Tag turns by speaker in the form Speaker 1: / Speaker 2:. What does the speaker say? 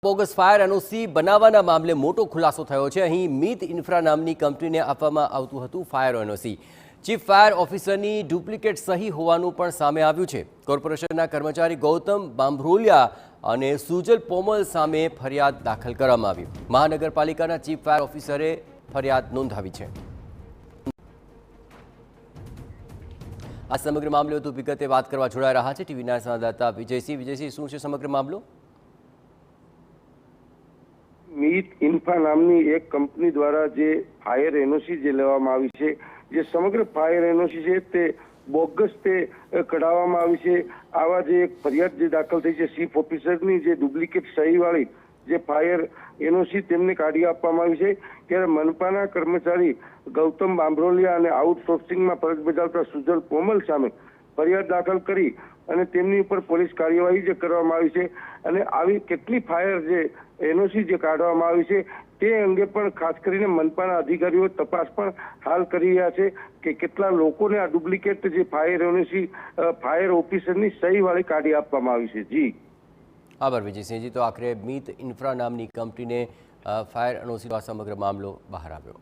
Speaker 1: Bogus fire NOC બનાવવાના મામલે મોટો ખુલાસો થયો છે। અહીં મીત ઇન્ફ્રા નામની કંપનીને આપવામાં આવતું હતું ફાયર એનઓસી। ચીફ ફાયર ઓફિસરની ડુપ્લિકેટ સહી હોવાનું પણ સામે આવ્યું છે। કોર્પોરેશનના કર્મચારી ગૌતમ બાંભરોલિયા અને સુજલ પોમલ સામે ફરિયાદ દાખલ કરવામાં આવી। મહાનગરપાલિકાના ચીફ ફાયર ઓફિસરે ફરિયાદ નોંધાવી છે। આ સમગ્ર મામલે વધુ વિગતે વાત કરવા જોડાઈ રહ્યા છે ટીવી 9 સંવાદદાતા વિજયસિંહ। વિજયસિંહ, શું છે સમગ્ર મામલો?
Speaker 2: મીત ઇન્ફ્રા નામની એક કંપની द्वारा જે ફાયર એનઓસી જે લેવામાં આવી છે, જે સમગ્ર ફાયર એનઓસી છે તે બોગસ તે કઢાવવામાં આવી છે। આવા જે એક ફરિયાદ જે દાખલ થઈ છે ચીફ ઓફિસરની જે ડુપ્લિકેટ સહીવાળી જે ફાયર એનઓસી તેમને કાઢી આપવામાં આવી છે। ત્યારે મનપાના કર્મચારી ગૌતમ બાંભરોલિયા અને આઉટસોર્સિંગમાં ફરજ બજાવતા સુજલ પોમલ સામે ફરિયાદ દાખલ કરી અને તેમની ઉપર પોલીસ કાર્યવાહી જે કરવામાં આવી છે અને આવી કેટલી ફાયર જે એનઓસી જે કાઢવામાં આવી છે તે અંગે પણ ખાસ કરીને મનપાના અધિકારીઓ તપાસ પણ હાલ કરી રહ્યા છે કે કેટલા લોકોને આ ડુપ્લિકેટ જે ફાયર એનઓસી ફાયર ઓફિસરની સહીવાળી કાઢી આપવામાં આવી છે। જી
Speaker 1: આભાર વિજયસિંહજી। તો આખરે મીત ઇન્ફ્રા નામની કંપનીને ફાયર એનઓસીનો આ સમગ્ર મામલો બહાર આવ્યો।